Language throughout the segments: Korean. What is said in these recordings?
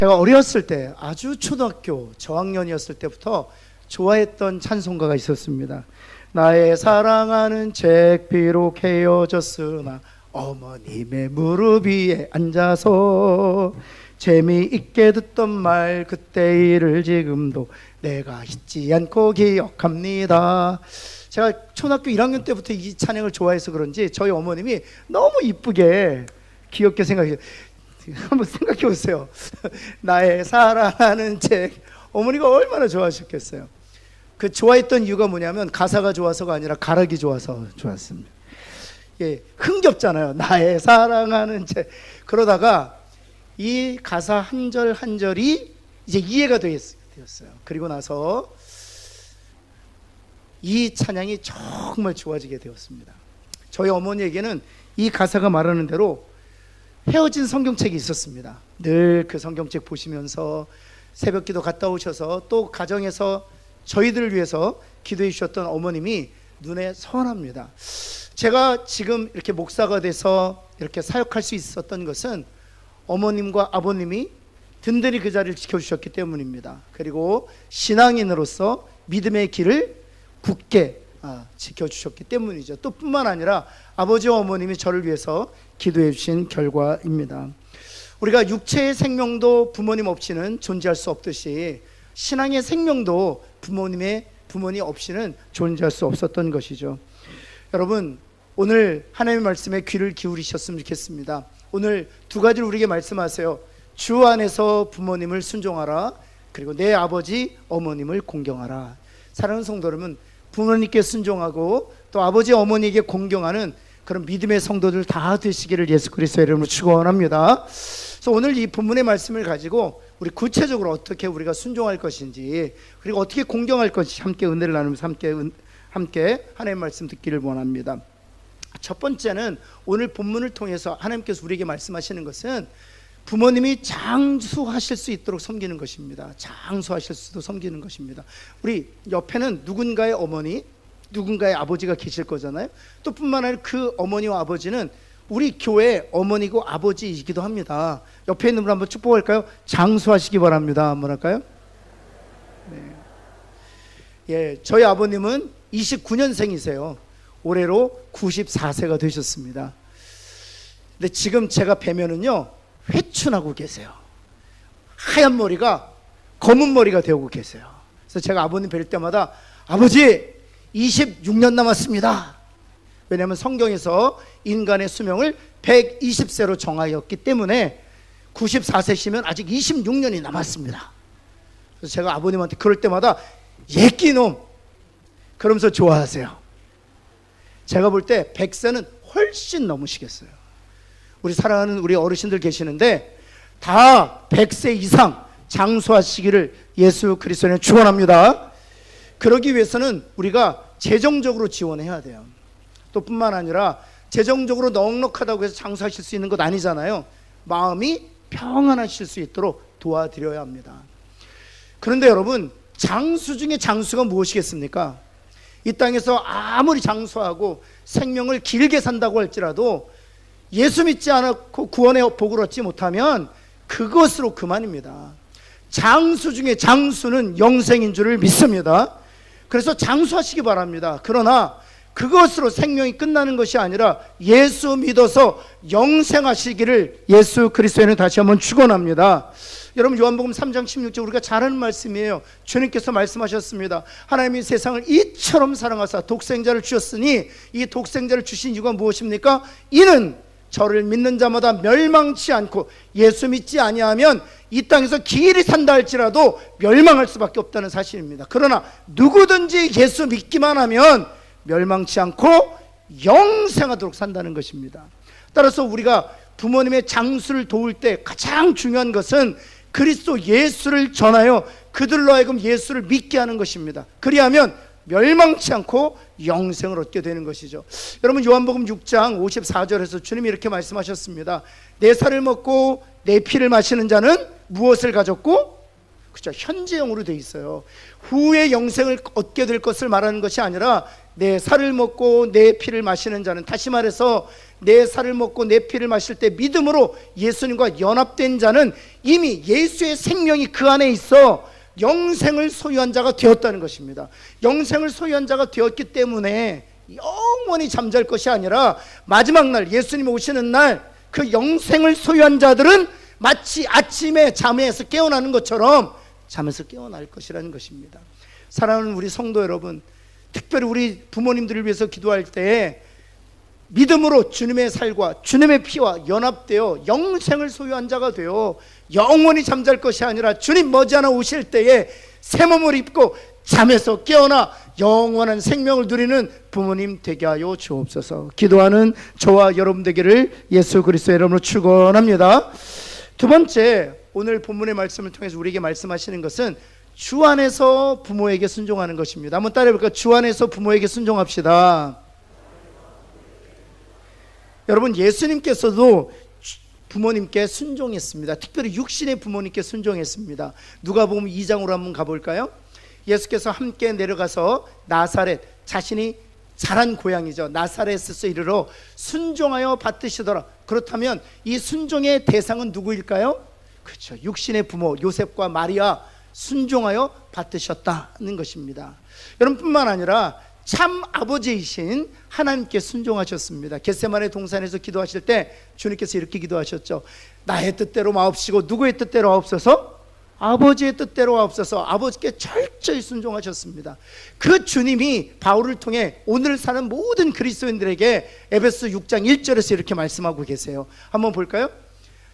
제가 어렸을 때 아주 초등학교 저학년이었을 때부터 좋아했던 찬송가가 있었습니다. 나의 사랑하는 책 비록 헤어졌으나 어머님의 무릎 위에 앉아서 재미있게 듣던 말 그때 일을 지금도 내가 잊지 않고 기억합니다. 제가 초등학교 1학년 때부터 이 찬양을 좋아해서 그런지 저희 어머님이 너무 이쁘게 귀엽게 생각해요. 한번 생각해 보세요. 나의 사랑하는 책. 어머니가 얼마나 좋아하셨겠어요. 그 좋아했던 이유가 뭐냐면 가사가 좋아서가 아니라 가락이 좋아서 좋았습니다. 예, 흥겹잖아요. 나의 사랑하는 책. 그러다가 이 가사 한 절 한 절이 이제 이해가 되었어요. 그리고 나서 이 찬양이 정말 좋아지게 되었습니다. 저희 어머니에게는 이 가사가 말하는 대로 헤어진 성경책이 있었습니다. 늘 그 성경책 보시면서 새벽기도 갔다 오셔서 또 가정에서 저희들을 위해서 기도해 주셨던 어머님이 눈에 선합니다. 제가 지금 이렇게 목사가 돼서 이렇게 사역할 수 있었던 것은 어머님과 아버님이 든든히 그 자리를 지켜주셨기 때문입니다. 그리고 신앙인으로서 믿음의 길을 굳게 지켜주셨기 때문이죠. 또 뿐만 아니라 아버지와 어머님이 저를 위해서 기도해 주신 결과입니다. 우리가 육체의 생명도 부모님 없이는 존재할 수 없듯이 신앙의 생명도 부모님 없이는 존재할 수 없었던 것이죠. 여러분, 오늘 하나님의 말씀에 귀를 기울이셨으면 좋겠습니다. 오늘 두 가지를 우리에게 말씀하세요. 주 안에서 부모님을 순종하라. 그리고 내 아버지 어머님을 공경하라. 사랑하는 성도 여러분, 부모님께 순종하고 또 아버지 어머니에게 공경하는 그런 믿음의 성도들 다 되시기를 예수 그리스도의 이름으로 축원합니다. 그래서 오늘 이 본문의 말씀을 가지고 우리 구체적으로 어떻게 우리가 순종할 것인지 그리고 어떻게 공경할 것인지 함께 은혜를 나누면서 함께 하나님의 말씀 듣기를 원합니다. 첫 번째는 오늘 본문을 통해서 하나님께서 우리에게 말씀하시는 것은 부모님이 장수하실 수 있도록 섬기는 것입니다. 장수하실 수도 섬기는 것입니다. 우리 옆에는 누군가의 어머니, 누군가의 아버지가 계실 거잖아요. 또 뿐만 아니라 그 어머니와 아버지는 우리 교회 어머니고 아버지이기도 합니다. 옆에 있는 분 한번 축복할까요? 장수하시기 바랍니다. 한번 할까요? 네. 예, 저희 아버님은 29년생이세요. 올해로 94세가 되셨습니다. 근데 지금 제가 뵈면은요, 회춘하고 계세요. 하얀 머리가 검은 머리가 되고 계세요. 그래서 제가 아버님 뵐 때마다 아버지 26년 남았습니다. 왜냐하면 성경에서 인간의 수명을 120세로 정하였기 때문에 94세시면 아직 26년이 남았습니다. 그래서 제가 아버님한테 그럴 때마다 예끼놈 그러면서 좋아하세요. 제가 볼 때 100세는 훨씬 넘으시겠어요. 우리 사랑하는 우리 어르신들 계시는데 다 100세 이상 장수하시기를 예수 그리스도는 축원합니다. 그러기 위해서는 우리가 재정적으로 지원해야 돼요. 또 뿐만 아니라 재정적으로 넉넉하다고 해서 장수하실 수 있는 것 아니잖아요. 마음이 평안하실 수 있도록 도와드려야 합니다. 그런데 여러분, 장수 중에 장수가 무엇이겠습니까? 이 땅에서 아무리 장수하고 생명을 길게 산다고 할지라도 예수 믿지 않고 구원의 복을 얻지 못하면 그것으로 그만입니다. 장수 중에 장수는 영생인 줄을 믿습니다. 그래서 장수하시기 바랍니다. 그러나 그것으로 생명이 끝나는 것이 아니라 예수 믿어서 영생하시기를 예수 그리스도에는 다시 한번 축원합니다. 여러분, 요한복음 3장 16절 우리가 잘 아는 말씀이에요. 주님께서 말씀하셨습니다. 하나님이 세상을 이처럼 사랑하사 독생자를 주셨으니 이 독생자를 주신 이유가 무엇입니까? 이는 저를 믿는 자마다 멸망치 않고 예수 믿지 아니하면 이 땅에서 길이 산다 할지라도 멸망할 수밖에 없다는 사실입니다. 그러나 누구든지 예수 믿기만 하면 멸망치 않고 영생하도록 산다는 것입니다. 따라서 우리가 부모님의 장수를 도울 때 가장 중요한 것은 그리스도 예수를 전하여 그들로 하여금 예수를 믿게 하는 것입니다. 그리하면 멸망치 않고 영생을 얻게 되는 것이죠. 여러분, 요한복음 6장 54절에서 주님이 이렇게 말씀하셨습니다. 내 살을 먹고 내 피를 마시는 자는 무엇을 가졌고? 그렇죠, 현재형으로 되어 있어요. 후에 영생을 얻게 될 것을 말하는 것이 아니라 내 살을 먹고 내 피를 마시는 자는, 다시 말해서 내 살을 먹고 내 피를 마실 때 믿음으로 예수님과 연합된 자는 이미 예수의 생명이 그 안에 있어 영생을 소유한 자가 되었다는 것입니다. 영생을 소유한 자가 되었기 때문에 영원히 잠잘 것이 아니라 마지막 날, 예수님 오시는 날, 그 영생을 소유한 자들은 마치 아침에 잠에서 깨어나는 것처럼 잠에서 깨어날 것이라는 것입니다. 사랑하는 우리 성도 여러분, 특별히 우리 부모님들을 위해서 기도할 때 믿음으로 주님의 살과 주님의 피와 연합되어 영생을 소유한 자가 되어 영원히 잠잘 것이 아니라 주님 머지않아 오실 때에 새 몸을 입고 잠에서 깨어나 영원한 생명을 누리는 부모님 되게 하여 주옵소서. 기도하는 저와 여러분 되기를 예수 그리스도의 이름으로 축원합니다. 두 번째, 오늘 본문의 말씀을 통해서 우리에게 말씀하시는 것은 주 안에서 부모에게 순종하는 것입니다. 한번 따라해 볼까요? 주 안에서 부모에게 순종합시다. 여러분, 예수님께서도 부모님께 순종했습니다. 특별히 육신의 부모님께 순종했습니다. 누가복음 2장으로 한번 가볼까요? 예수께서 함께 내려가서 나사렛, 자신이 자란 고향이죠, 나사렛에서 이르러 순종하여 받드시더라. 그렇다면 이 순종의 대상은 누구일까요? 그렇죠, 육신의 부모 요셉과 마리아 순종하여 받드셨다는 것입니다. 여러분, 뿐만 아니라 참 아버지이신 하나님께 순종하셨습니다. 겟세마네 동산에서 기도하실 때 주님께서 이렇게 기도하셨죠. 나의 뜻대로 마옵시고 누구의 뜻대로 하옵소서? 아버지의 뜻대로 하옵소서. 아버지께 철저히 순종하셨습니다. 그 주님이 바울을 통해 오늘 사는 모든 그리스도인들에게 에베소 6장 1절에서 이렇게 말씀하고 계세요. 한번 볼까요?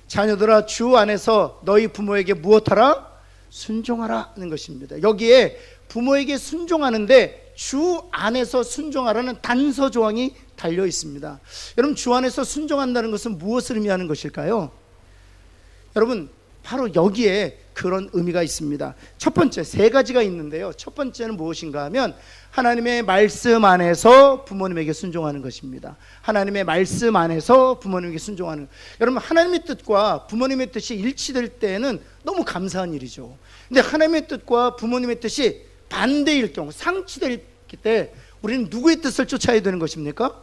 자녀들아, 주 안에서 너희 부모에게 무엇하라? 순종하라 하는 것입니다. 여기에 부모에게 순종하는데 주 안에서 순종하라는 단서 조항이 달려 있습니다. 여러분, 주 안에서 순종한다는 것은 무엇을 의미하는 것일까요? 여러분, 바로 여기에 그런 의미가 있습니다. 첫 번째, 세 가지가 있는데요. 첫 번째는 무엇인가 하면 하나님의 말씀 안에서 부모님에게 순종하는 것입니다. 하나님의 말씀 안에서 부모님에게 순종하는. 여러분, 하나님의 뜻과 부모님의 뜻이 일치될 때는 너무 감사한 일이죠. 근데 하나님의 뜻과 부모님의 뜻이 반대일 경우, 상치될 때 우리는 누구의 뜻을 쫓아야 되는 것입니까?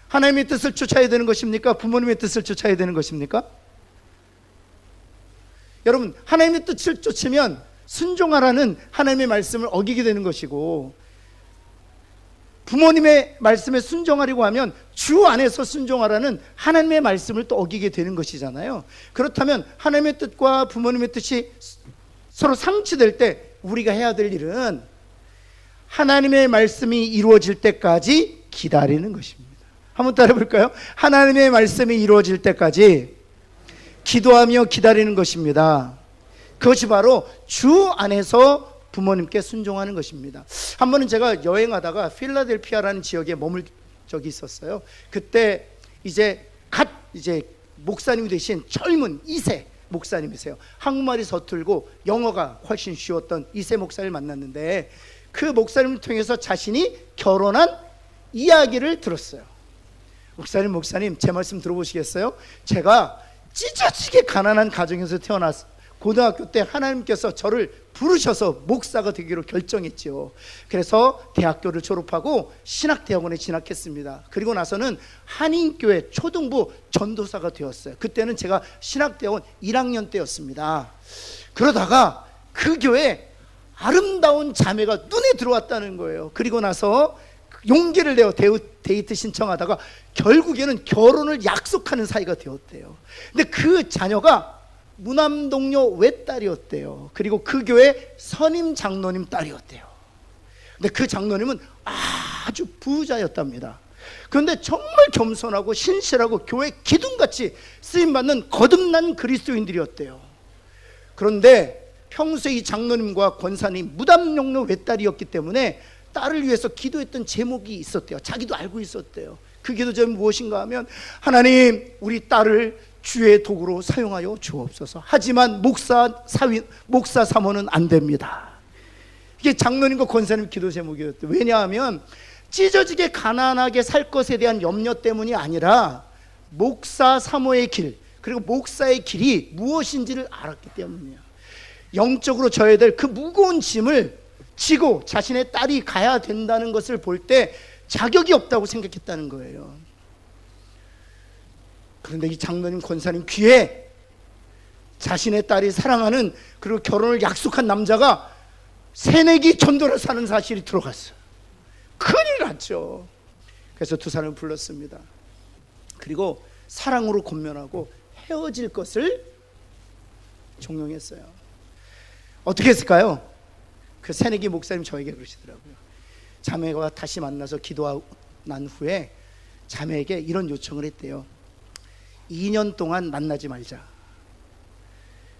하나님의 뜻을 쫓아야 되는 것입니까? 부모님의 뜻을 쫓아야 되는 것입니까? 여러분, 하나님의 뜻을 쫓으면 순종하라는 하나님의 말씀을 어기게 되는 것이고, 부모님의 말씀에 순종하려고 하면 주 안에서 순종하라는 하나님의 말씀을 또 어기게 되는 것이잖아요. 그렇다면 하나님의 뜻과 부모님의 뜻이 서로 상치될 때 우리가 해야 될 일은 하나님의 말씀이 이루어질 때까지 기다리는 것입니다. 한번 따라해 볼까요? 하나님의 말씀이 이루어질 때까지 기도하며 기다리는 것입니다. 그것이 바로 주 안에서 부모님께 순종하는 것입니다. 한 번은 제가 여행하다가 필라델피아라는 지역에 머물 적이 있었어요. 그때 이제 목사님이 되신 젊은 2세 목사님이세요. 한국말이 서툴고 영어가 훨씬 쉬웠던 2세 목사를 만났는데, 그 목사님을 통해서 자신이 결혼한 이야기를 들었어요. 목사님 제 말씀 들어보시겠어요? 제가 찢어지게 가난한 가정에서 태어났어요. 고등학교 때 하나님께서 저를 부르셔서 목사가 되기로 결정했죠. 그래서 대학교를 졸업하고 신학대학원에 진학했습니다. 그리고 나서는 한인교회 초등부 전도사가 되었어요. 그때는 제가 신학대학원 1학년 때였습니다. 그러다가 그 교회에 아름다운 자매가 눈에 들어왔다는 거예요. 그리고 나서 용기를 내어 데이트 신청하다가 결국에는 결혼을 약속하는 사이가 되었대요. 근데 그 자녀가 무남동료 외딸이었대요. 그리고 그 교회 선임 장로님 딸이었대요. 근데 그 장로님은 아주 부자였답니다. 그런데 정말 겸손하고 신실하고 교회 기둥같이 쓰임받는 거듭난 그리스도인들이었대요. 그런데 평소에 이 장로님과 권사님 무담용료 외딸이었기 때문에 딸을 위해서 기도했던 제목이 있었대요. 자기도 알고 있었대요. 그 기도 제목이 무엇인가 하면, 하나님, 우리 딸을 주의 도구로 사용하여 주옵소서. 하지만 목사 사모는 안 됩니다. 이게 장로님과 권사님 기도 제목이었대요. 왜냐하면 찢어지게 가난하게 살 것에 대한 염려 때문이 아니라 목사 사모의 길, 그리고 목사의 길이 무엇인지를 알았기 때문이에요. 영적으로 져야 될 그 무거운 짐을 지고 자신의 딸이 가야 된다는 것을 볼 때 자격이 없다고 생각했다는 거예요. 그런데 이 장로님 권사님 귀에 자신의 딸이 사랑하는 그리고 결혼을 약속한 남자가 새내기 전도를 사는 사실이 들어갔어요. 큰일 났죠. 그래서 두 사람을 불렀습니다. 그리고 사랑으로 권면하고 헤어질 것을 종용했어요. 어떻게 했을까요? 그 새내기 목사님 저에게 그러시더라고요. 자매가 다시 만나서 기도하고 난 후에 자매에게 이런 요청을 했대요. 2년 동안 만나지 말자.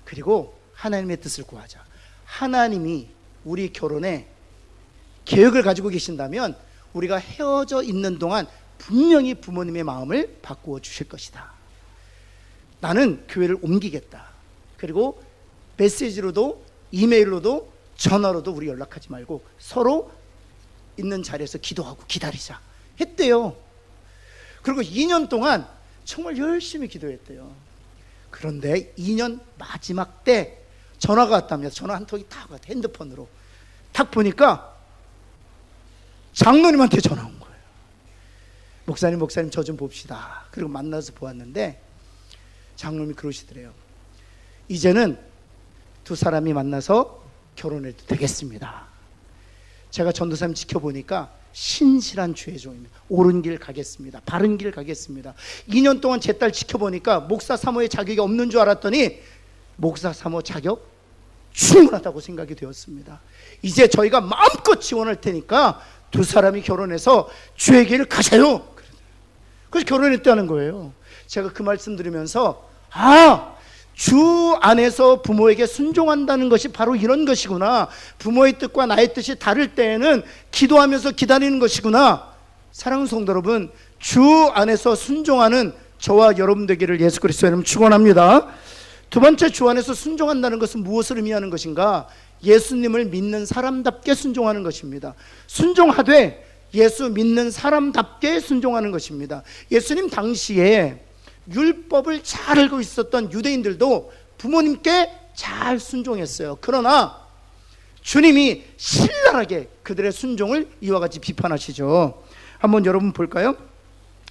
그리고 하나님의 뜻을 구하자. 하나님이 우리 결혼에 계획을 가지고 계신다면 우리가 헤어져 있는 동안 분명히 부모님의 마음을 바꾸어 주실 것이다. 나는 교회를 옮기겠다. 그리고 메시지로도 이메일로도 전화로도 우리 연락하지 말고 서로 있는 자리에서 기도하고 기다리자 했대요. 그리고 2년 동안 정말 열심히 기도했대요. 그런데 2년 마지막 때 전화가 왔답니다. 전화 한 통이 딱 왔대. 핸드폰으로 딱 보니까 장로님한테 전화 온 거예요. 목사님 저 좀 봅시다. 그리고 만나서 보았는데 장로님이 그러시더래요. 이제는 두 사람이 만나서 결혼해도 되겠습니다. 제가 전도사님 지켜보니까 신실한 주의 종입니다. 옳은 길 가겠습니다. 바른 길 가겠습니다. 2년 동안 제 딸 지켜보니까 목사 사모의 자격이 없는 줄 알았더니 목사 사모 자격 충분하다고 생각이 되었습니다. 이제 저희가 마음껏 지원할 테니까 두 사람이 결혼해서 주의 길을 가세요. 그래서 결혼했다는 거예요. 제가 그 말씀 들으면서 주 안에서 부모에게 순종한다는 것이 바로 이런 것이구나. 부모의 뜻과 나의 뜻이 다를 때에는 기도하면서 기다리는 것이구나. 사랑하는 성도 여러분, 주 안에서 순종하는 저와 여러분 되기를 예수 그리스도의 이름으로 축원합니다. 두 번째, 주 안에서 순종한다는 것은 무엇을 의미하는 것인가? 예수님을 믿는 사람답게 순종하는 것입니다. 순종하되 예수 믿는 사람답게 순종하는 것입니다. 예수님 당시에 율법을 잘 알고 있었던 유대인들도 부모님께 잘 순종했어요. 그러나 주님이 신랄하게 그들의 순종을 이와 같이 비판하시죠. 한번 여러분 볼까요?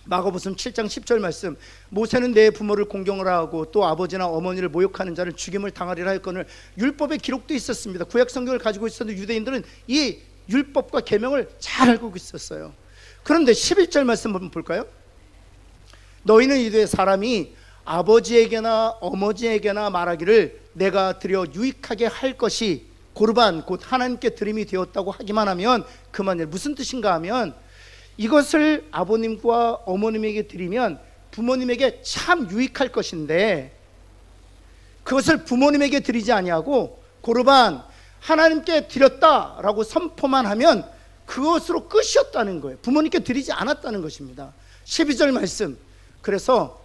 마가복음 7장 10절 말씀. 모세는 내 부모를 공경을 하고 또 아버지나 어머니를 모욕하는 자를 죽임을 당하리라 했거늘. 율법에 기록도 있었습니다. 구약 성경을 가지고 있었는데 유대인들은 이 율법과 계명을 잘 알고 있었어요. 그런데 11절 말씀 한번 볼까요? 너희는 이제 사람이 아버지에게나 어머니에게나 말하기를 내가 드려 유익하게 할 것이 고르반 곧 하나님께 드림이 되었다고 하기만 하면 그만이에요. 무슨 뜻인가 하면 이것을 아버님과 어머님에게 드리면 부모님에게 참 유익할 것인데 그것을 부모님에게 드리지 아니하고 고르반 하나님께 드렸다라고 선포만 하면 그것으로 끝이었다는 거예요. 부모님께 드리지 않았다는 것입니다. 12절 말씀. 그래서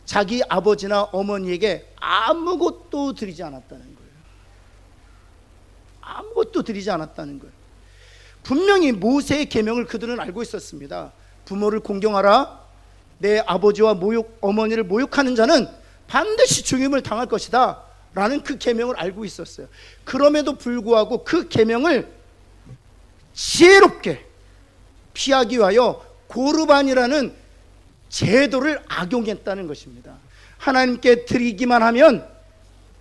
자기 아버지나 어머니에게 아무것도 드리지 않았다는 거예요. 아무것도 드리지 않았다는 거예요. 분명히 모세의 계명을 그들은 알고 있었습니다. 부모를 공경하라. 내 아버지와 어머니를 모욕하는 자는 반드시 죽임을 당할 것이다 라는 그 계명을 알고 있었어요. 그럼에도 불구하고 그 계명을 지혜롭게 피하기 위하여 고르반이라는 제도를 악용했다는 것입니다. 하나님께 드리기만 하면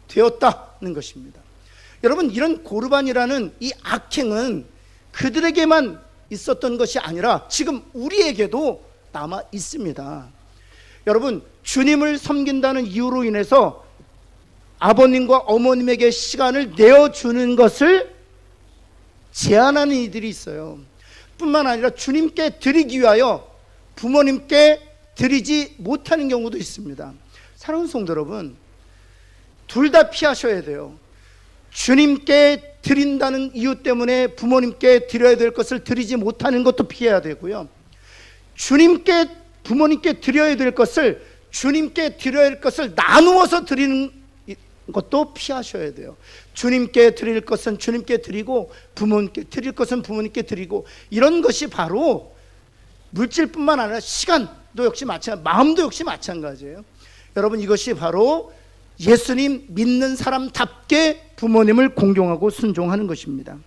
되었다는 것입니다. 여러분, 이런 고르반이라는 이 악행은 그들에게만 있었던 것이 아니라 지금 우리에게도 남아 있습니다. 여러분, 주님을 섬긴다는 이유로 인해서 아버님과 어머님에게 시간을 내어주는 것을 제한하는 이들이 있어요. 뿐만 아니라 주님께 드리기 위하여 부모님께 드리지 못하는 경우도 있습니다. 사랑하는 성도 여러분, 둘 다 피하셔야 돼요. 주님께 드린다는 이유 때문에 부모님께 드려야 될 것을 드리지 못하는 것도 피해야 되고요. 부모님께 드려야 될 것을 주님께 드려야 할 것을 나누어서 드리는 것도 피하셔야 돼요. 주님께 드릴 것은 주님께 드리고 부모님께 드릴 것은 부모님께 드리고, 이런 것이 바로 물질뿐만 아니라 시간도 역시 마음도 역시 마찬가지예요. 여러분, 이것이 바로 예수님 믿는 사람답게 부모님을 공경하고 순종하는 것입니다.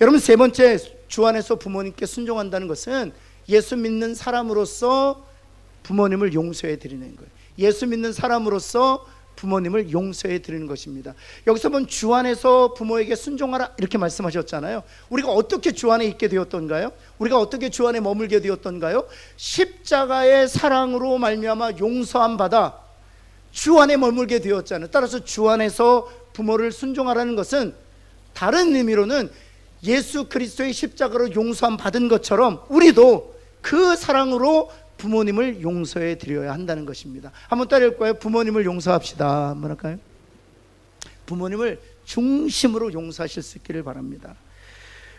여러분, 세 번째, 주 안에서 부모님께 순종한다는 것은 예수 믿는 사람으로서 부모님을 용서해 드리는 거예요. 예수 믿는 사람으로서 부모님을 용서해 드리는 것입니다. 여기서 보면 주 안에서 부모에게 순종하라 이렇게 말씀하셨잖아요. 우리가 어떻게 주 안에 있게 되었던가요? 우리가 어떻게 주 안에 머물게 되었던가요? 십자가의 사랑으로 말미암아 용서함 받아 주 안에 머물게 되었잖아요. 따라서 주 안에서 부모를 순종하라는 것은 다른 의미로는 예수 그리스도의 십자가로 용서함 받은 것처럼 우리도 그 사랑으로 부모님을 용서해 드려야 한다는 것입니다. 한번 따라할까요? 부모님을 용서합시다. 한번 할까요? 부모님을 중심으로 용서하실 수 있기를 바랍니다.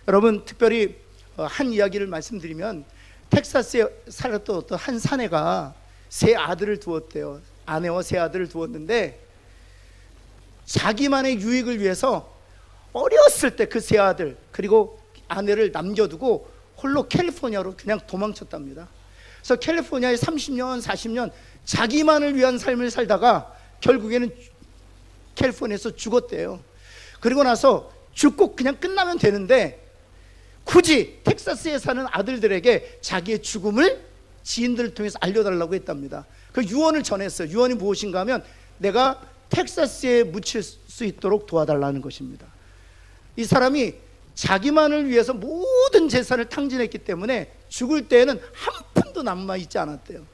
여러분, 특별히 한 이야기를 말씀드리면 텍사스에 살았던 어떤 한 사내가 세 아들을 두었대요. 아내와 세 아들을 두었는데 자기만의 유익을 위해서 어렸을 때 그 세 아들 그리고 아내를 남겨두고 홀로 캘리포니아로 그냥 도망쳤답니다. 그래서 캘리포니아에 30년, 40년 자기만을 위한 삶을 살다가 결국에는 캘리포니아에서 죽었대요. 그리고 나서 죽고 그냥 끝나면 되는데 굳이 텍사스에 사는 아들들에게 자기의 죽음을 지인들을 통해서 알려달라고 했답니다. 그 유언을 전했어요. 유언이 무엇인가 하면 내가 텍사스에 묻힐 수 있도록 도와달라는 것입니다. 이 사람이 자기만을 위해서 모든 재산을 탕진했기 때문에 죽을 때에는 한 푼도 남아있지 않았대요.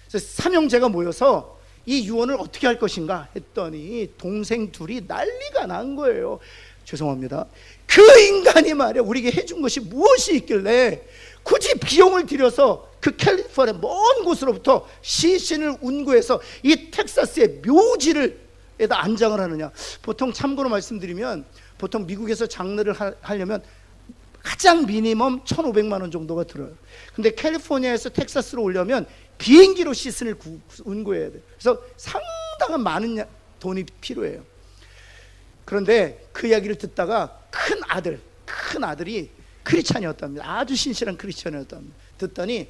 그래서 삼형제가 모여서 이 유언을 어떻게 할 것인가 했더니 동생 둘이 난리가 난 거예요. 죄송합니다. 그 인간이 말이야 우리에게 해준 것이 무엇이 있길래 굳이 비용을 들여서 그 캘리포니아 먼 곳으로부터 시신을 운구해서 이 텍사스의 묘지를 에다 안장을 하느냐. 보통 참고로 말씀드리면 보통 미국에서 장례를 하려면 가장 미니멈 1,500만 원 정도가 들어요. 근데 캘리포니아에서 텍사스로 오려면 비행기로 시신을 운구해야 돼요. 그래서 상당한 많은 돈이 필요해요. 그런데 그 이야기를 듣다가 큰 아들이 크리스찬이었답니다. 아주 신실한 크리스찬이었답니다. 듣더니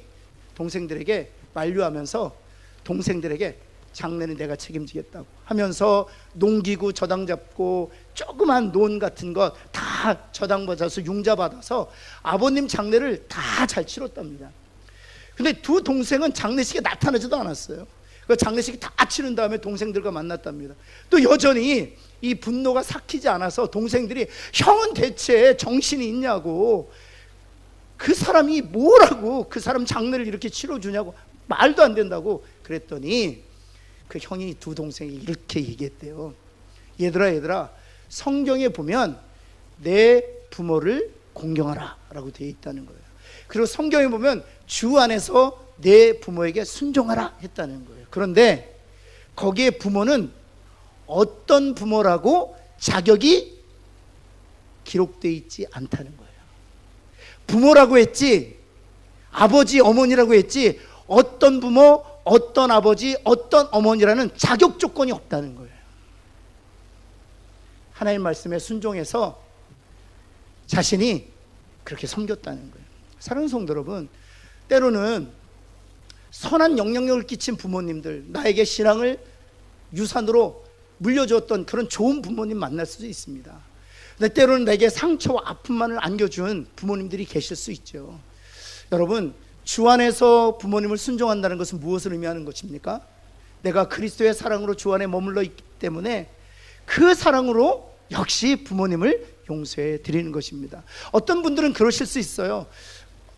동생들에게 만류하면서 동생들에게 장례는 내가 책임지겠다고 하면서 농기구 저당 잡고 조그만 논 같은 거 다 저당 받아서 융자 받아서 아버님 장례를 다 잘 치렀답니다. 근데 두 동생은 장례식에 나타나지도 않았어요. 그 장례식 다 치른 다음에 동생들과 만났답니다. 또 여전히 이 분노가 삭히지 않아서 동생들이 형은 대체 정신이 있냐고, 그 사람이 뭐라고 그 사람 장례를 이렇게 치러주냐고, 말도 안 된다고 그랬더니 그 형이 두 동생이 이렇게 얘기했대요. 얘들아 성경에 보면 내 부모를 공경하라 라고 되어 있다는 거예요. 그리고 성경에 보면 주 안에서 내 부모에게 순종하라 했다는 거예요. 그런데 거기에 부모는 어떤 부모라고 자격이 기록되어 있지 않다는 거예요. 부모라고 했지 아버지 어머니라고 했지 어떤 부모 어떤 아버지 어떤 어머니라는 자격 조건이 없다는 거예요. 하나님 말씀에 순종해서 자신이 그렇게 섬겼다는 거예요. 사랑하는 성도 여러분, 때로는 선한 영향력을 끼친 부모님들, 나에게 신앙을 유산으로 물려주었던 그런 좋은 부모님 만날 수도 있습니다. 근데 때로는 내게 상처와 아픔만을 안겨준 부모님들이 계실 수 있죠. 여러분, 주 안에서 부모님을 순종한다는 것은 무엇을 의미하는 것입니까? 내가 그리스도의 사랑으로 주 안에 머물러 있기 때문에 그 사랑으로 역시 부모님을 용서해 드리는 것입니다. 어떤 분들은 그러실 수 있어요.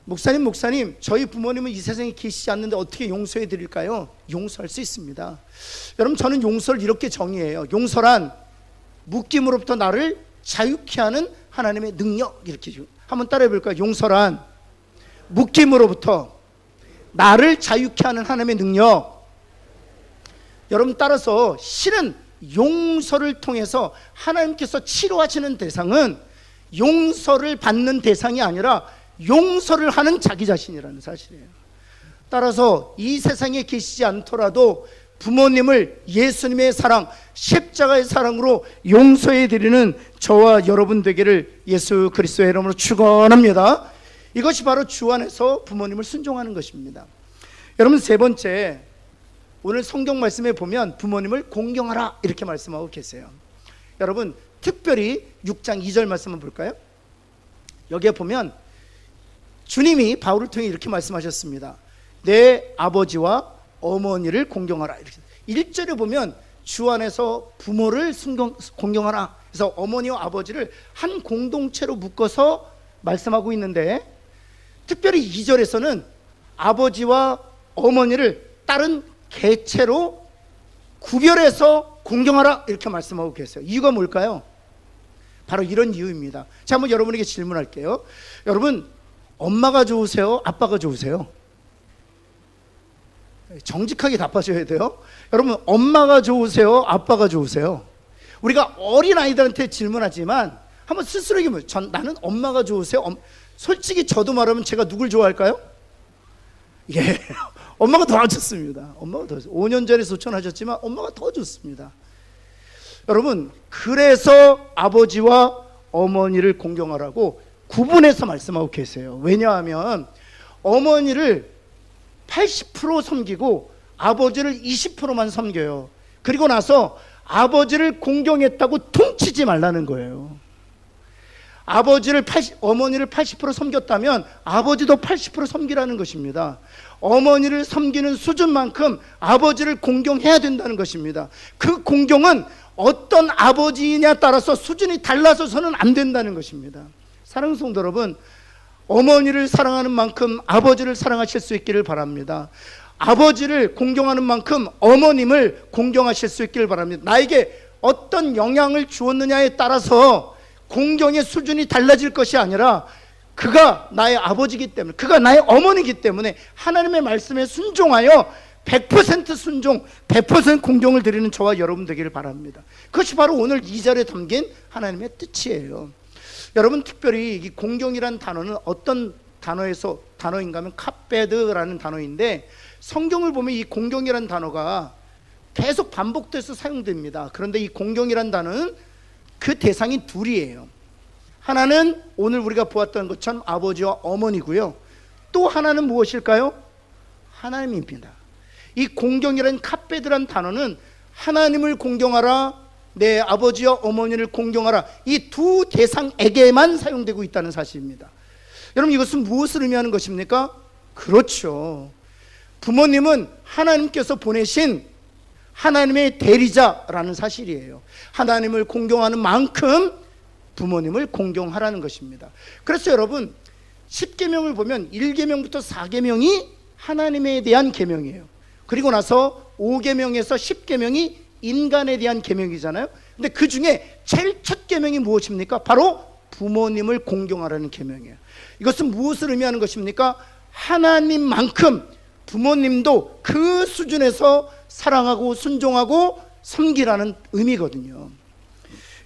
목사님, 저희 부모님은 이 세상에 계시지 않는데 어떻게 용서해 드릴까요? 용서할 수 있습니다. 여러분, 저는 용서를 이렇게 정의해요. 용서란 묶임으로부터 나를 자유케 하는 하나님의 능력, 이렇게 한번 따라해 볼까요? 용서란 묶임으로부터 나를 자유케 하는 하나님의 능력. 여러분, 따라서 실은 용서를 통해서 하나님께서 치료하시는 대상은 용서를 받는 대상이 아니라 용서를 하는 자기 자신이라는 사실이에요. 따라서 이 세상에 계시지 않더라도 부모님을 예수님의 사랑, 십자가의 사랑으로 용서해 드리는 저와 여러분 되기를 예수 그리스도의 이름으로 축원합니다. 이것이 바로 주 안에서 부모님을 순종하는 것입니다. 여러분, 세 번째, 오늘 성경 말씀에 보면 부모님을 공경하라 이렇게 말씀하고 계세요. 여러분, 특별히 6장 2절 말씀 한번 볼까요? 여기에 보면 주님이 바울을 통해 이렇게 말씀하셨습니다. 내 아버지와 어머니를 공경하라. 이렇게 1절에 보면 주 안에서 부모를 공경하라. 그래서 어머니와 아버지를 한 공동체로 묶어서 말씀하고 있는데, 특별히 2절에서는 아버지와 어머니를 다른 개체로 구별해서 공경하라 이렇게 말씀하고 계세요. 이유가 뭘까요? 바로 이런 이유입니다. 자, 한번 여러분에게 질문할게요. 여러분, 엄마가 좋으세요? 아빠가 좋으세요? 정직하게 답하셔야 돼요. 여러분, 엄마가 좋으세요? 아빠가 좋으세요? 우리가 어린아이들한테 질문하지만 한번 스스로에게 나는 엄마가 좋으세요? 솔직히 저도 말하면 제가 누굴 좋아할까요? 예, 엄마가 더 좋습니다. 엄마가 더 좋습니다. 5년 전에 소천하셨지만 엄마가 더 좋습니다. 여러분, 그래서 아버지와 어머니를 공경하라고 구분해서 말씀하고 계세요. 왜냐하면 어머니를 80% 섬기고 아버지를 20%만 섬겨요. 그리고 나서 아버지를 공경했다고 퉁치지 말라는 거예요. 어머니를 80% 섬겼다면 아버지도 80% 섬기라는 것입니다. 어머니를 섬기는 수준만큼 아버지를 공경해야 된다는 것입니다. 그 공경은 어떤 아버지이냐에 따라서 수준이 달라져서는 안 된다는 것입니다. 사랑하는 성도 여러분, 어머니를 사랑하는 만큼 아버지를 사랑하실 수 있기를 바랍니다. 아버지를 공경하는 만큼 어머님을 공경하실 수 있기를 바랍니다. 나에게 어떤 영향을 주었느냐에 따라서 공경의 수준이 달라질 것이 아니라 그가 나의 아버지이기 때문에, 그가 나의 어머니이기 때문에 하나님의 말씀에 순종하여 100% 순종, 100% 공경을 드리는 저와 여러분 되기를 바랍니다. 그것이 바로 오늘 2절에 담긴 하나님의 뜻이에요. 여러분, 특별히 이 공경이란 단어는 어떤 단어인가 하면 카페드라는 단어인데, 성경을 보면 이 공경이란 단어가 계속 반복돼서 사용됩니다. 그런데 이 공경이란 단어는 그 대상이 둘이에요. 하나는 오늘 우리가 보았던 것처럼 아버지와 어머니고요, 또 하나는 무엇일까요? 하나님입니다. 이 공경이란 카페드란 단어는 하나님을 공경하라, 내 아버지와 어머니를 공경하라, 이 두 대상에게만 사용되고 있다는 사실입니다. 여러분, 이것은 무엇을 의미하는 것입니까? 그렇죠, 부모님은 하나님께서 보내신 하나님의 대리자라는 사실이에요. 하나님을 공경하는 만큼 부모님을 공경하라는 것입니다. 그래서 여러분, 10계명을 보면 1계명부터 4계명이 하나님에 대한 계명이에요. 그리고 나서 5계명에서 10계명이 인간에 대한 계명이잖아요. 근데 그 중에 제일 첫 계명이 무엇입니까? 바로 부모님을 공경하라는 계명이에요. 이것은 무엇을 의미하는 것입니까? 하나님만큼 부모님도 그 수준에서 사랑하고 순종하고 섬기라는 의미거든요.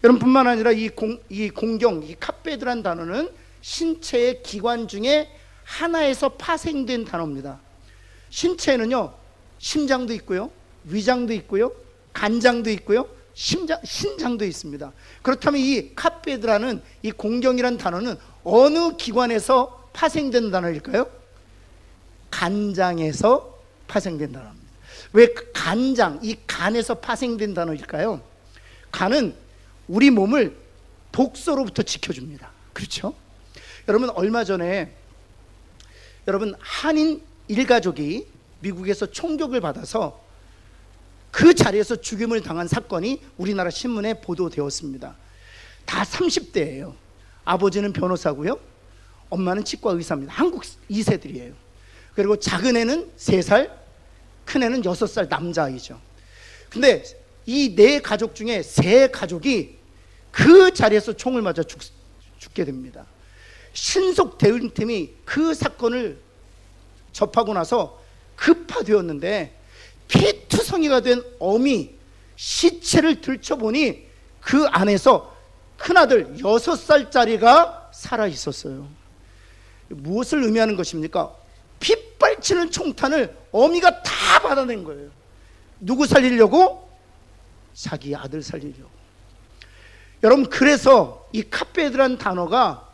여러분, 뿐만 아니라 이 공경, 이 카페드란 단어는 신체의 기관 중에 하나에서 파생된 단어입니다. 신체에는요, 심장도 있고요, 위장도 있고요, 간장도 있고요, 신장도 있습니다. 그렇다면 이 카페드라는 이 공경이란 단어는 어느 기관에서 파생된 단어일까요? 간장에서 파생된 단어입니다. 왜 간장, 이 간에서 파생된 단어일까요? 간은 우리 몸을 독소로부터 지켜줍니다. 그렇죠? 여러분, 얼마 전에 여러분, 한인 일가족이 미국에서 총격을 받아서 그 자리에서 죽임을 당한 사건이 우리나라 신문에 보도되었습니다. 다 30대예요. 아버지는 변호사고요, 엄마는 치과 의사입니다. 한국 2세들이에요. 그리고 작은 애는 3살, 큰 애는 6살 남자아이죠. 근데 이 4가족 중에 3가족이 그 자리에서 총을 맞아 죽게 됩니다. 신속 대응팀이 그 사건을 접하고 나서 급파되었는데, 피투성이가 된 어미 시체를 들춰보니 그 안에서 큰아들 6살짜리가 살아있었어요. 무엇을 의미하는 것입니까? 핏발치는 총탄을 어미가 다 받아낸 거예요. 누구 살리려고? 자기 아들 살리려고. 여러분, 그래서 이 카페드란 단어가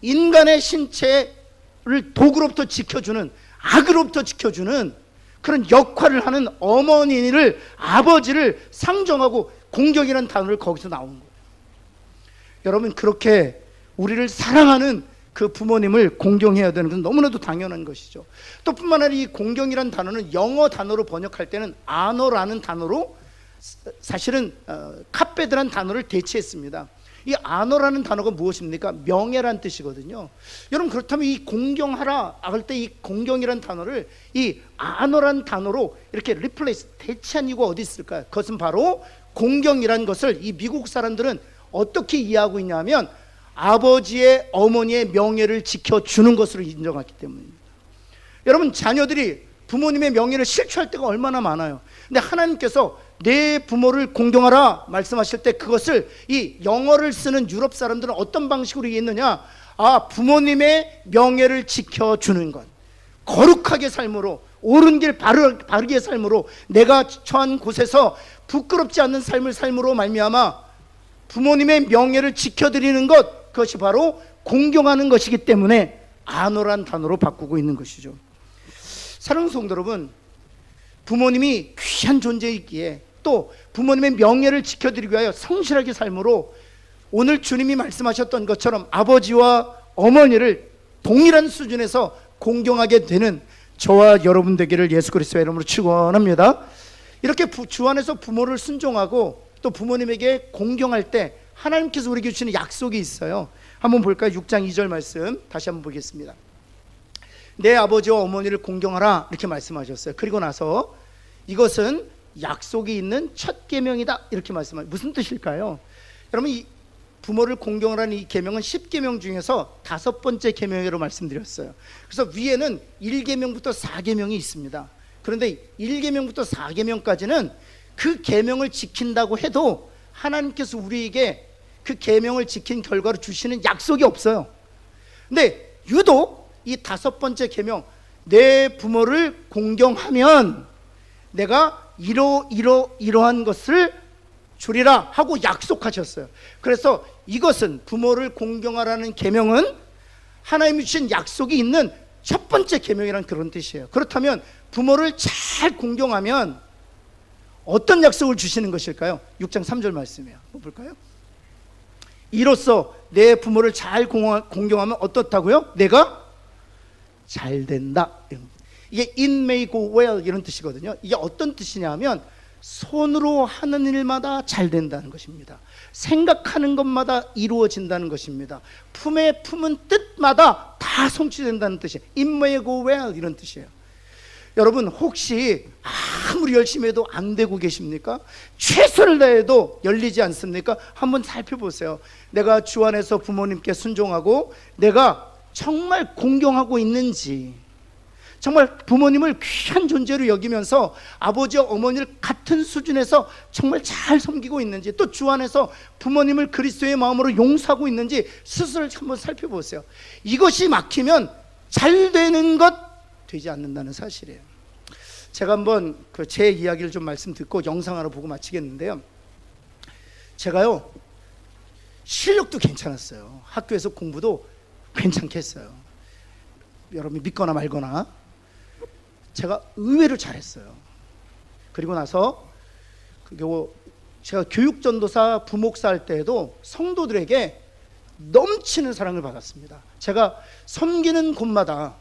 인간의 신체를 독으로부터 지켜주는, 악으로부터 지켜주는 그런 역할을 하는 어머니를, 아버지를 상정하고 공경이라는 단어를 거기서 나온 거예요. 여러분, 그렇게 우리를 사랑하는 그 부모님을 공경해야 되는 것은 너무나도 당연한 것이죠. 또 뿐만 아니라 이 공경이란 단어는 영어 단어로 번역할 때는 아너라는 단어로 사실은 카페드란 단어를 대체했습니다. 이 아너라는 단어가 무엇입니까? 명예란 뜻이거든요. 여러분, 그렇다면 이 공경하라 할 때 이 공경이란 단어를 이 아너란 단어로 이렇게 리플레이스, 대체한 이유가 어디 있을까요? 그것은 바로 공경이란 것을 이 미국 사람들은 어떻게 이해하고 있냐면 아버지의, 어머니의 명예를 지켜주는 것으로 인정하기 때문입니다. 여러분, 자녀들이 부모님의 명예를 실추할 때가 얼마나 많아요. 근데 하나님께서 내 부모를 공경하라 말씀하실 때 그것을 이 영어를 쓰는 유럽 사람들은 어떤 방식으로 이해했느냐? 부모님의 명예를 지켜주는 것, 거룩하게 삶으로, 옳은 길 바르게 삶으로, 내가 처한 곳에서 부끄럽지 않는 삶을 삶으로 말미암아 부모님의 명예를 지켜드리는 것, 그것이 바로 공경하는 것이기 때문에 아노란 단어로 바꾸고 있는 것이죠. 사랑하는 성도 여러분, 부모님이 귀한 존재이기에 또 부모님의 명예를 지켜드리기 위하여 성실하게 삶으로 오늘 주님이 말씀하셨던 것처럼 아버지와 어머니를 동일한 수준에서 공경하게 되는 저와 여러분 되기를 예수 그리스도의 이름으로 축원합니다. 이렇게 주 안에서 부모를 순종하고 또 부모님에게 공경할 때 하나님께서 우리에게 주시는 약속이 있어요. 한번 볼까요? 6장 2절 말씀 다시 한번 보겠습니다. 내 아버지와 어머니를 공경하라 이렇게 말씀하셨어요. 그리고 나서 이것은 약속이 있는 첫 계명이다 이렇게 말씀하셨어요. 무슨 뜻일까요? 여러분, 이 부모를 공경하라는 이 계명은 10계명 중에서 5번째 계명으로 말씀드렸어요. 그래서 위에는 1계명부터 4계명이 있습니다. 그런데 1계명부터 4계명까지는 그 계명을 지킨다고 해도 하나님께서 우리에게 그 계명을 지킨 결과로 주시는 약속이 없어요. 근데 유독 이 5번째 계명, 내 부모를 공경하면 내가 이러한 것을 주리라 하고 약속하셨어요. 그래서 이것은 부모를 공경하라는 계명은 하나님이 주신 약속이 있는 첫 번째 계명이라는 그런 뜻이에요. 그렇다면 부모를 잘 공경하면 어떤 약속을 주시는 것일까요? 6장 3절 말씀이에요. 한번 볼까요? 이로써 내 부모를 잘 공경하면 어떻다고요? 내가 잘 된다. 이게 it may go well 이런 뜻이거든요. 이게 어떤 뜻이냐면 손으로 하는 일마다 잘 된다는 것입니다. 생각하는 것마다 이루어진다는 것입니다. 품에 품은 뜻마다 다 성취된다는 뜻이에요. it may go well 이런 뜻이에요. 여러분, 혹시 아무리 열심히 해도 안 되고 계십니까? 최선을 다해도 열리지 않습니까? 한번 살펴보세요. 내가 주 안에서 부모님께 순종하고 내가 정말 공경하고 있는지, 정말 부모님을 귀한 존재로 여기면서 아버지와 어머니를 같은 수준에서 정말 잘 섬기고 있는지, 또 주 안에서 부모님을 그리스도의 마음으로 용서하고 있는지 스스로를 한번 살펴보세요. 이것이 막히면 잘 되는 것 되지 않는다는 사실이에요. 제가 한번 제 이야기를 좀 말씀 듣고 영상 하나 보고 마치겠는데요. 제가요, 실력도 괜찮았어요. 학교에서 공부도 괜찮게 했어요. 여러분이 믿거나 말거나 제가 의외로 잘했어요. 그리고 나서 제가 교육전도사 부목사 할 때에도 성도들에게 넘치는 사랑을 받았습니다. 제가 섬기는 곳마다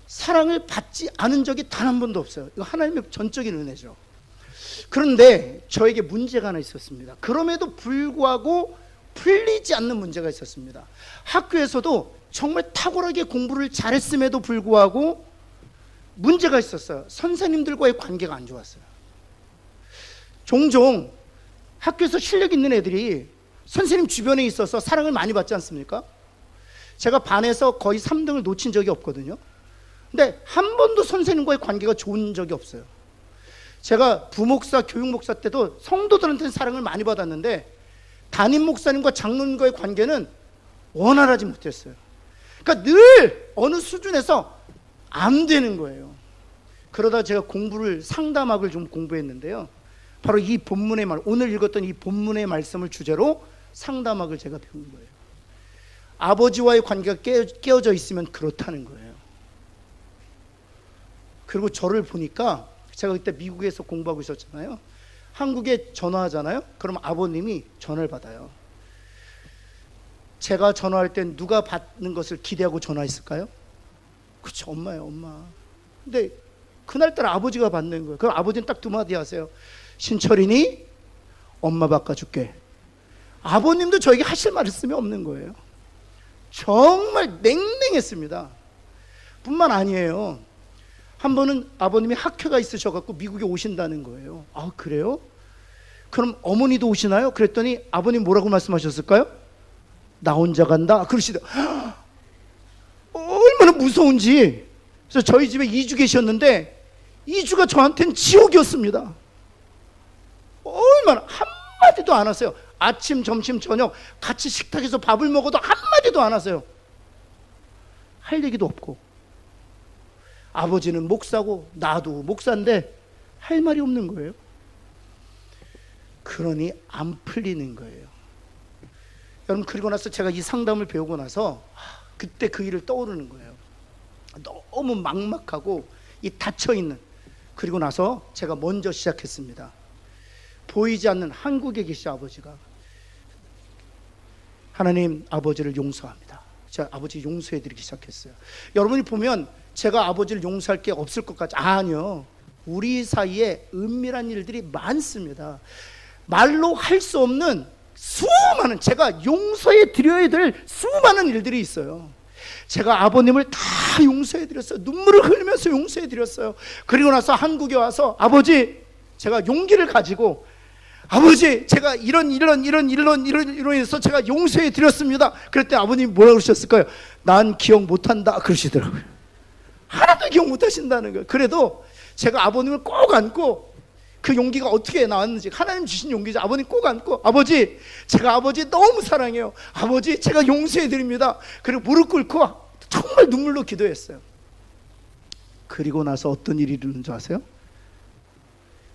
사랑을 받지 않은 적이 단 한 번도 없어요. 이거 하나님의 전적인 은혜죠. 그런데 저에게 문제가 하나 있었습니다. 그럼에도 불구하고 풀리지 않는 문제가 있었습니다. 학교에서도 정말 탁월하게 공부를 잘했음에도 불구하고 문제가 있었어요. 선생님들과의 관계가 안 좋았어요. 종종 학교에서 실력 있는 애들이 선생님 주변에 있어서 사랑을 많이 받지 않습니까? 제가 반에서 거의 3등을 놓친 적이 없거든요. 근데 한 번도 선생님과의 관계가 좋은 적이 없어요. 제가 부목사, 교육목사 때도 성도들한테는 사랑을 많이 받았는데 담임 목사님과 장로님과의 관계는 원활하지 못했어요. 그러니까 늘 어느 수준에서 안 되는 거예요. 그러다 제가 상담학을 좀 공부했는데요. 바로 이 본문의 오늘 읽었던 이 본문의 말씀을 주제로 상담학을 제가 배운 거예요. 아버지와의 관계가 깨어져 있으면 그렇다는 거예요. 그리고 저를 보니까 제가 그때 미국에서 공부하고 있었잖아요. 한국에 전화하잖아요. 그럼 아버님이 전화를 받아요. 제가 전화할 땐 누가 받는 것을 기대하고 전화했을까요? 그렇죠, 엄마예요, 엄마. 근데 그날따라 아버지가 받는 거예요. 그럼 아버지는 딱 두 마디 하세요. 신철이니 엄마 바꿔줄게. 아버님도 저에게 하실 말씀이 없는 거예요. 정말 냉랭했습니다. 뿐만 아니에요. 한 번은 아버님이 학회가 있으셔갖고 미국에 오신다는 거예요. 아, 그래요? 그럼 어머니도 오시나요? 그랬더니 아버님 뭐라고 말씀하셨을까요? 나 혼자 간다? 그러시더라고요. 얼마나 무서운지. 그래서 저희 집에 2주 계셨는데 2주가 저한테는 지옥이었습니다. 얼마나 한마디도 안 하세요. 아침, 점심, 저녁 같이 식탁에서 밥을 먹어도 한마디도 안 하세요. 할 얘기도 없고. 아버지는 목사고 나도 목사인데 할 말이 없는 거예요. 그러니 안 풀리는 거예요. 여러분, 그리고 나서 제가 이 상담을 배우고 나서 그때 그 일을 떠오르는 거예요. 너무 막막하고 이 닫혀있는. 그리고 나서 제가 먼저 시작했습니다. 보이지 않는 한국에 계신 아버지가, 하나님, 아버지를 용서합니다. 제가 아버지 용서해드리기 시작했어요. 여러분이 보면 제가 아버지를 용서할 게 없을 것 같지? 아니요. 우리 사이에 은밀한 일들이 많습니다. 말로 할 수 없는 수많은, 제가 용서해 드려야 될 수많은 일들이 있어요. 제가 아버님을 다 용서해 드렸어요. 눈물을 흘리면서 용서해 드렸어요. 그리고 나서 한국에 와서 아버지, 제가 용기를 가지고 아버지, 제가 이런 일로 해서 제가 용서해 드렸습니다. 그랬더니 아버님이 뭐라고 그러셨을까요? 난 기억 못한다 그러시더라고요. 하나도 기억 못하신다는 거예요. 그래도 제가 아버님을 꼭 안고, 그 용기가 어떻게 나왔는지 하나님 주신 용기죠. 아버님 꼭 안고, 아버지, 제가 아버지 너무 사랑해요. 아버지, 제가 용서해 드립니다. 그리고 무릎 꿇고 정말 눈물로 기도했어요. 그리고 나서 어떤 일이 일어난 줄 아세요?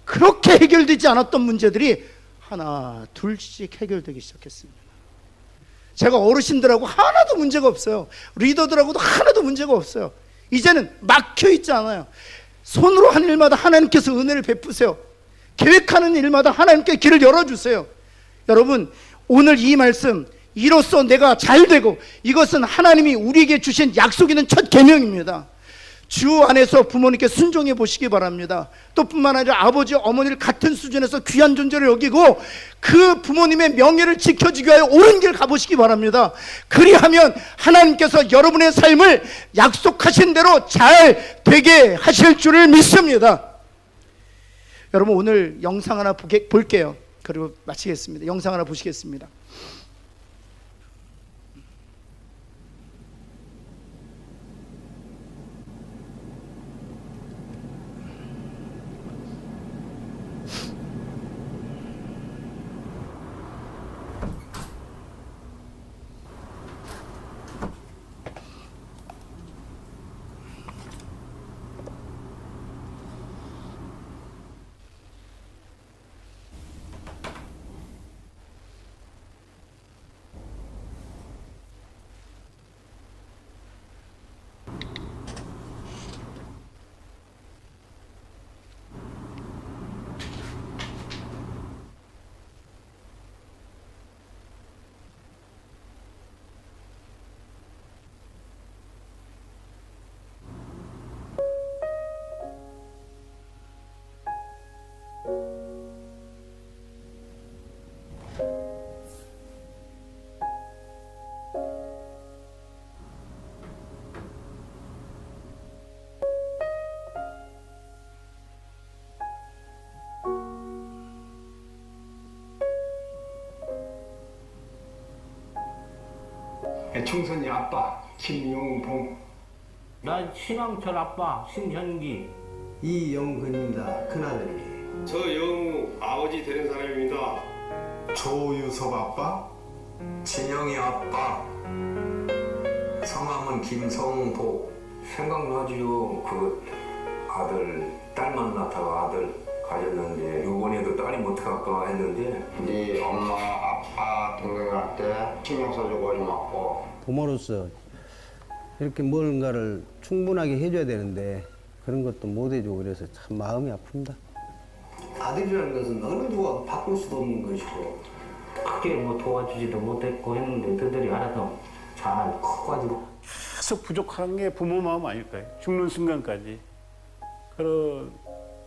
그렇게 해결되지 않았던 문제들이 하나 둘씩 해결되기 시작했습니다. 제가 어르신들하고 하나도 문제가 없어요. 리더들하고도 하나도 문제가 없어요. 이제는 막혀있지 않아요. 손으로 하는 일마다 하나님께서 은혜를 베푸세요. 계획하는 일마다 하나님께 길을 열어주세요. 여러분, 오늘 이 말씀, 이로써 내가 잘되고, 이것은 하나님이 우리에게 주신 약속 있는 첫 계명입니다. 주 안에서 부모님께 순종해 보시기 바랍니다. 또 뿐만 아니라 아버지, 어머니를 같은 수준에서 귀한 존재로 여기고 그 부모님의 명예를 지켜주기 위하여 옳은 길 가보시기 바랍니다. 그리하면 하나님께서 여러분의 삶을 약속하신 대로 잘 되게 하실 줄을 믿습니다. 여러분, 오늘 영상 하나 볼게요. 그리고 마치겠습니다. 영상 하나 보시겠습니다. 충선이 아빠 김용봉, 난 신왕철 아빠 신현기. 이영근입니다. 큰아들이. 저 영우 아버지 되는 사람입니다. 조유섭 아빠, 진영이 아빠. 성함은 김성보. 생각나지요. 그 아들, 딸만 낳다가 아들 가졌는데 요번에도 딸이 못할까 했는데 네 엄마 아빠 동생한테 신경 써주고 고맙고. 부모로서 이렇게 뭔가를 충분하게 해줘야 되는데 그런 것도 못 해주고 그래서 참 마음이 아픕니다. 아들이라는 것은 어느 누가 바꿀 수도 없는 것이고 크게 뭐 도와주지도 못했고 했는데 너희들이 알아서 잘 커가지고 계속 부족한 게 부모 마음 아닐까요? 죽는 순간까지 그런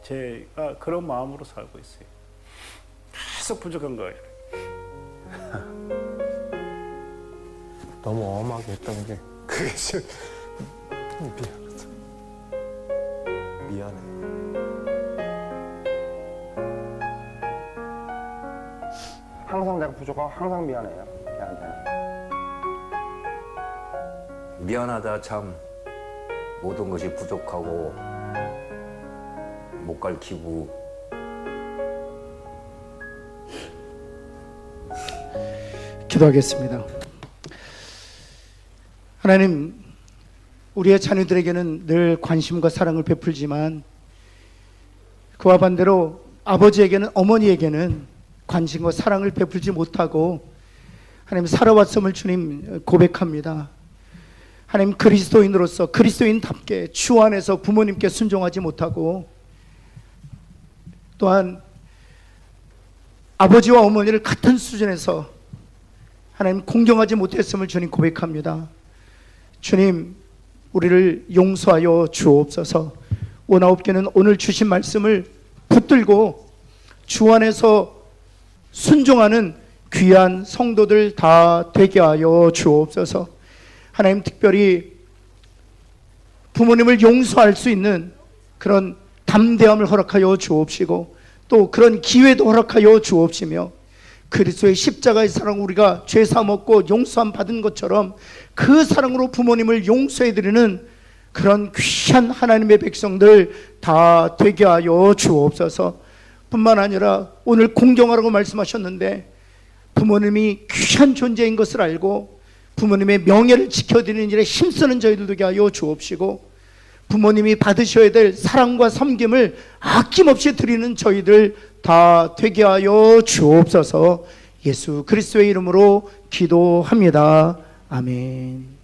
제가 그런 마음으로 살고 있어요. 계속 부족한 거예요. 너무 엄하게 했던 게 그게 좀 미안해. 항상 내가 부족하고 항상 미안해요. 걔한테는. 미안하다 참 모든 것이 부족하고 못 가르치고 기도하겠습니다. 하나님, 우리의 자녀들에게는 늘 관심과 사랑을 베풀지만 그와 반대로 아버지에게는, 어머니에게는 관심과 사랑을 베풀지 못하고 하나님 살아왔음을 주님 고백합니다. 하나님, 그리스도인으로서 그리스도인답게 주 안에서 부모님께 순종하지 못하고 또한 아버지와 어머니를 같은 수준에서 하나님 공경하지 못했음을 주님 고백합니다. 주님, 우리를 용서하여 주옵소서. 오나옵게는 오늘 주신 말씀을 붙들고 주 안에서 순종하는 귀한 성도들 다 되게 하여 주옵소서. 하나님, 특별히 부모님을 용서할 수 있는 그런 담대함을 허락하여 주옵시고 또 그런 기회도 허락하여 주옵시며 그리스도의 십자가의 사랑, 우리가 죄 사먹고 용서함 받은 것처럼 그 사랑으로 부모님을 용서해드리는 그런 귀한 하나님의 백성들 다 되게 하여 주옵소서. 뿐만 아니라 오늘 공경하라고 말씀하셨는데 부모님이 귀한 존재인 것을 알고 부모님의 명예를 지켜드리는 일에 힘쓰는 저희들 되게 하여 주옵시고 부모님이 받으셔야 될 사랑과 섬김을 아낌없이 드리는 저희들 다 되게 하여 주옵소서. 예수 그리스도의 이름으로 기도합니다. 아멘.